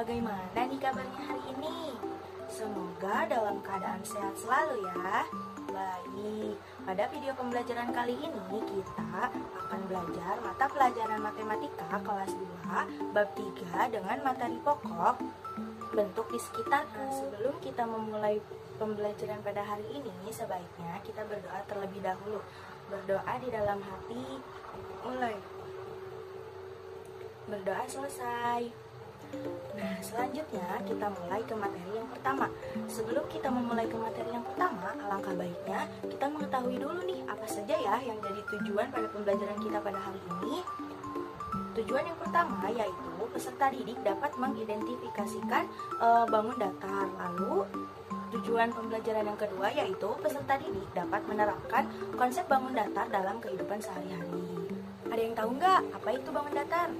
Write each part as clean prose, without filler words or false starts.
Bagaimana nih kabarnya hari ini? Semoga dalam keadaan sehat selalu ya. Baik, pada video pembelajaran kali ini kita akan belajar mata pelajaran matematika kelas 2 bab 3 dengan materi pokok bentuk di sekitarku. Sebelum kita memulai pembelajaran pada hari ini, sebaiknya kita berdoa terlebih dahulu. Berdoa di dalam hati, mulai. Berdoa selesai. Nah, selanjutnya kita mulai ke materi yang pertama. Sebelum kita memulai ke materi yang pertama, alangkah baiknya kita mengetahui dulu nih apa saja ya yang jadi tujuan pada pembelajaran kita pada hari ini. Tujuan yang pertama yaitu peserta didik dapat mengidentifikasikan bangun datar. Lalu tujuan pembelajaran yang kedua yaitu peserta didik dapat menerapkan konsep bangun datar dalam kehidupan sehari-hari. Ada yang tahu nggak apa itu bangun datar?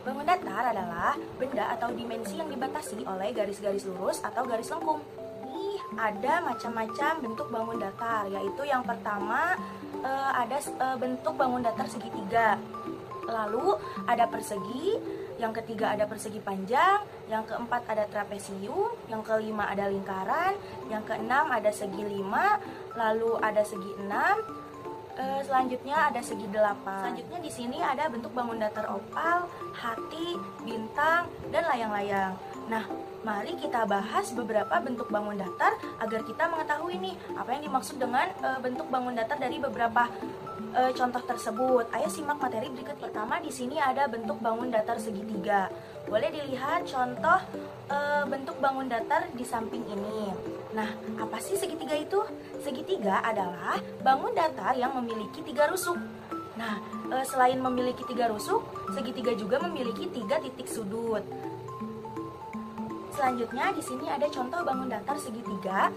Bangun datar adalah benda atau dimensi yang dibatasi oleh garis-garis lurus atau garis lengkung. Nih, ada macam-macam bentuk bangun datar, yaitu yang pertama ada bentuk bangun datar segitiga. Lalu ada persegi, yang ketiga ada persegi panjang, yang keempat ada trapesium, yang kelima ada lingkaran, yang keenam ada segi 5, lalu ada segi 6. Selanjutnya ada segi 8. Selanjutnya di sini ada bentuk bangun datar oval, hati, bintang, dan layang-layang. Nah, mari kita bahas beberapa bentuk bangun datar agar kita mengetahui nih apa yang dimaksud dengan bentuk bangun datar dari beberapa contoh tersebut. Ayo simak materi berikut. Pertama di sini ada bentuk bangun datar segitiga. Boleh dilihat contoh bentuk bangun datar di samping ini. Nah, apa sih segitiga itu? Segitiga adalah bangun datar yang memiliki 3 rusuk. Nah, selain memiliki 3 rusuk, segitiga juga memiliki 3 titik sudut. Selanjutnya di sini ada contoh bangun datar segitiga.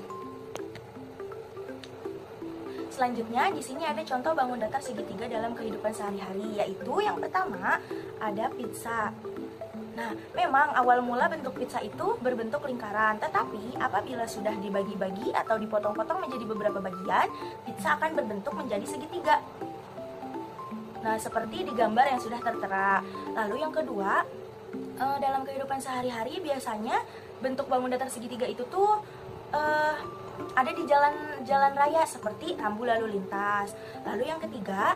Selanjutnya di sini ada contoh bangun datar segitiga dalam kehidupan sehari-hari, yaitu yang pertama ada pizza. Nah, memang awal mula bentuk pizza itu berbentuk lingkaran, tetapi apabila sudah dibagi-bagi atau dipotong-potong menjadi beberapa bagian, pizza akan berbentuk menjadi segitiga. Nah, seperti di gambar yang sudah tertera. Lalu yang kedua, dalam kehidupan sehari-hari biasanya bentuk bangun datar segitiga itu tuh ada di jalan raya seperti rambu lalu lintas. Lalu yang ketiga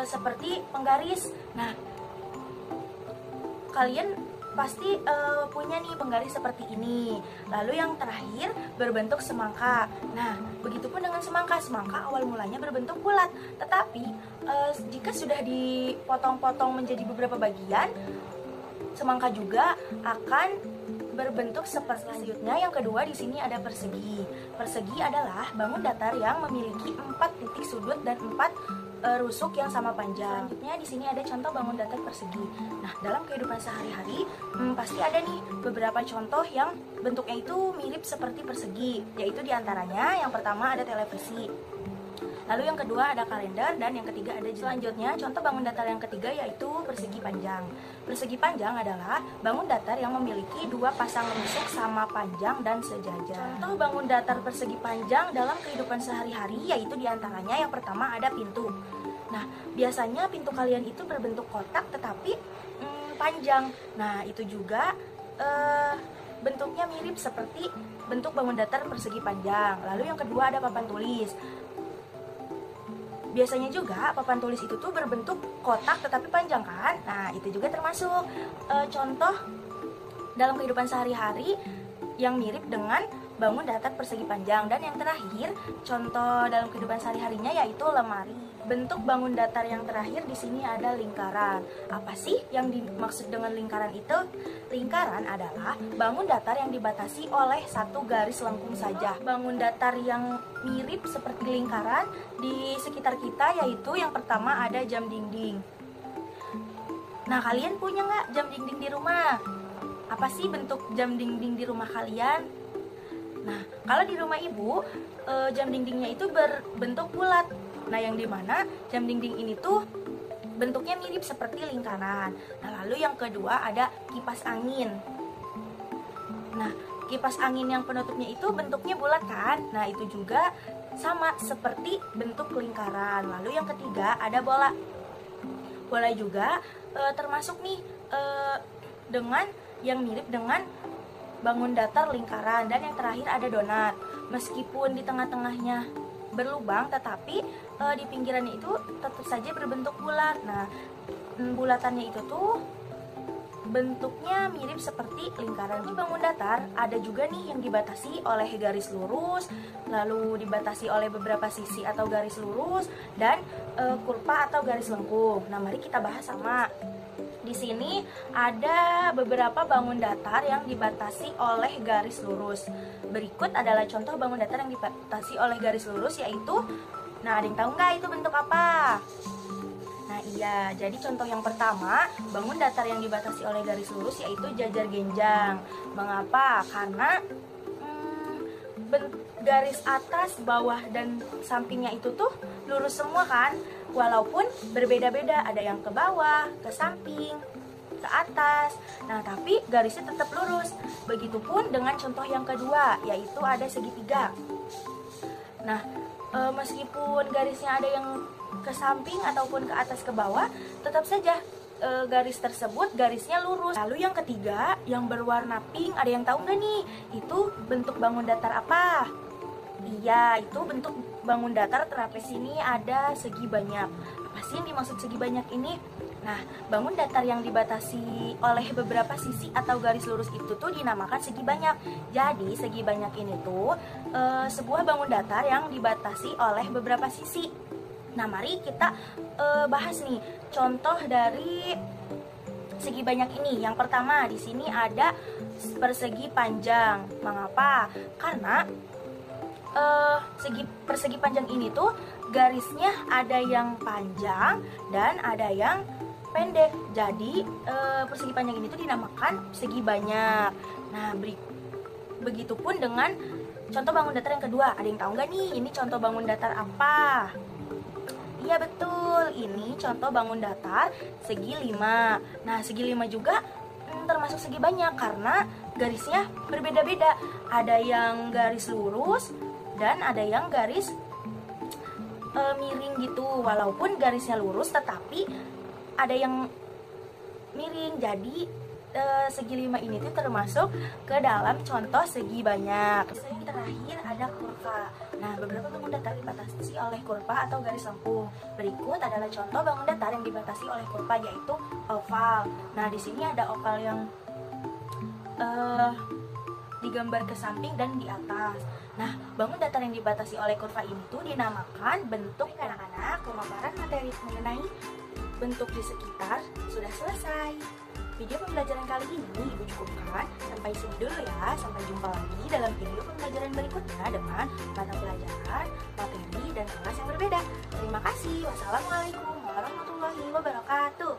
seperti penggaris. Nah, kalian pasti punya nih penggaris seperti ini. Lalu yang terakhir berbentuk semangka. Nah, begitupun dengan semangka. Semangka awal mulanya berbentuk bulat, tetapi jika sudah dipotong-potong menjadi beberapa bagian, semangka juga akan berbentuk seperti. Selanjutnya yang kedua di sini ada persegi. Persegi adalah bangun datar yang memiliki 4 titik sudut dan 4 rusuk yang sama panjang. Selanjutnya di sini ada contoh bangun datar persegi. Nah, dalam kehidupan sehari-hari pasti ada nih beberapa contoh yang bentuknya itu mirip seperti persegi, yaitu diantaranya yang pertama ada televisi. Lalu yang kedua ada kalender, dan yang ketiga ada selanjutnya contoh bangun datar yang ketiga yaitu persegi panjang. Persegi panjang adalah bangun datar yang memiliki 2 pasang rusuk sama panjang dan sejajar. Contoh bangun datar persegi panjang dalam kehidupan sehari-hari yaitu diantaranya yang pertama ada pintu. Nah, biasanya pintu kalian itu berbentuk kotak tetapi panjang. Nah, itu juga bentuknya mirip seperti bentuk bangun datar persegi panjang. Lalu yang kedua ada papan tulis. Biasanya juga papan tulis itu tuh berbentuk kotak tetapi panjang kan? Nah, itu juga termasuk contoh dalam kehidupan sehari-hari yang mirip dengan bangun datar persegi panjang. Dan yang terakhir, contoh dalam kehidupan sehari-harinya yaitu lemari. Bentuk bangun datar yang terakhir di sini ada lingkaran. Apa sih yang dimaksud dengan lingkaran itu? Lingkaran adalah bangun datar yang dibatasi oleh 1 garis lengkung saja. Bangun datar yang mirip seperti lingkaran di sekitar kita yaitu yang pertama ada jam dinding. Nah, kalian punya nggak jam dinding di rumah? Apa sih bentuk jam dinding di rumah kalian? Nah, kalau di rumah ibu, jam dindingnya itu berbentuk bulat. Nah, yang dimana jam dinding ini tuh bentuknya mirip seperti lingkaran. Nah, lalu yang kedua ada kipas angin. Nah, kipas angin yang penutupnya itu bentuknya bulat kan? Nah, itu juga sama seperti bentuk lingkaran. Lalu yang ketiga ada bola. Bola juga termasuk nih dengan yang mirip dengan bangun datar lingkaran, dan yang terakhir ada donat. Meskipun di tengah-tengahnya berlubang, tetapi di pinggirannya itu tetap saja berbentuk bulat. Nah, bulatannya itu tuh bentuknya mirip seperti lingkaran. Di bangun datar ada juga nih yang dibatasi oleh garis lurus, lalu dibatasi oleh beberapa sisi atau garis lurus, dan kurva atau garis lengkung. Nah, mari kita bahas sama. Di sini ada beberapa bangun datar yang dibatasi oleh garis lurus. Berikut adalah contoh bangun datar yang dibatasi oleh garis lurus, yaitu, nah, ada yang tahu nggak itu bentuk apa? Nah iya, jadi contoh yang pertama, bangun datar yang dibatasi oleh garis lurus yaitu jajar genjang. Mengapa? Karena garis atas, bawah, dan sampingnya itu tuh lurus semua kan, walaupun berbeda-beda, ada yang ke bawah, ke samping, ke atas. Nah, tapi garisnya tetap lurus. Begitupun dengan contoh yang kedua, yaitu ada segitiga. Nah, meskipun garisnya ada yang ke samping ataupun ke atas ke bawah, tetap saja garis tersebut garisnya lurus. Lalu yang ketiga, yang berwarna pink, ada yang tahu nggak nih? Itu bentuk bangun datar apa? Iya, itu bentuk bangun datar trapez. Ini ada segi banyak. Apa sih yang dimaksud segi banyak ini? Nah, bangun datar yang dibatasi oleh beberapa sisi atau garis lurus itu tuh dinamakan segi banyak. Jadi, segi banyak ini tuh sebuah bangun datar yang dibatasi oleh beberapa sisi. Nah, mari kita bahas nih contoh dari segi banyak ini. Yang pertama, di sini ada persegi panjang. Mengapa? Karena persegi panjang ini tuh garisnya ada yang panjang dan ada yang pendek. Jadi persegi panjang ini tuh dinamakan segi banyak. Nah, begitupun dengan contoh bangun datar yang kedua. Ada yang tahu nggak nih, ini contoh bangun datar apa? Iya betul, ini contoh bangun datar segi 5. Nah, segi 5 juga termasuk segi banyak karena garisnya berbeda-beda. Ada yang garis lurus dan ada yang garis miring gitu. Walaupun garisnya lurus, tetapi ada yang miring. Jadi segi 5 ini tuh termasuk ke dalam contoh segi banyak. Yang terakhir ada kurva. Nah, beberapa bangun datar dibatasi oleh kurva atau garis lengkung. Berikut adalah contoh bangun datar yang dibatasi oleh kurva, yaitu oval. Nah, di sini ada oval yang digambar ke samping dan di atas. Nah, bangun datar yang dibatasi oleh kurva ini tuh dinamakan bentuk. Anak-anak, pemaparan materi mengenai bentuk di sekitar sudah selesai. Video pembelajaran kali ini Ibu cukupkan sampai sini dulu ya. Sampai jumpa lagi dalam video pembelajaran berikutnya dengan mata pelajaran, materi, dan kelas yang berbeda. Terima kasih. Wassalamualaikum warahmatullahi wabarakatuh.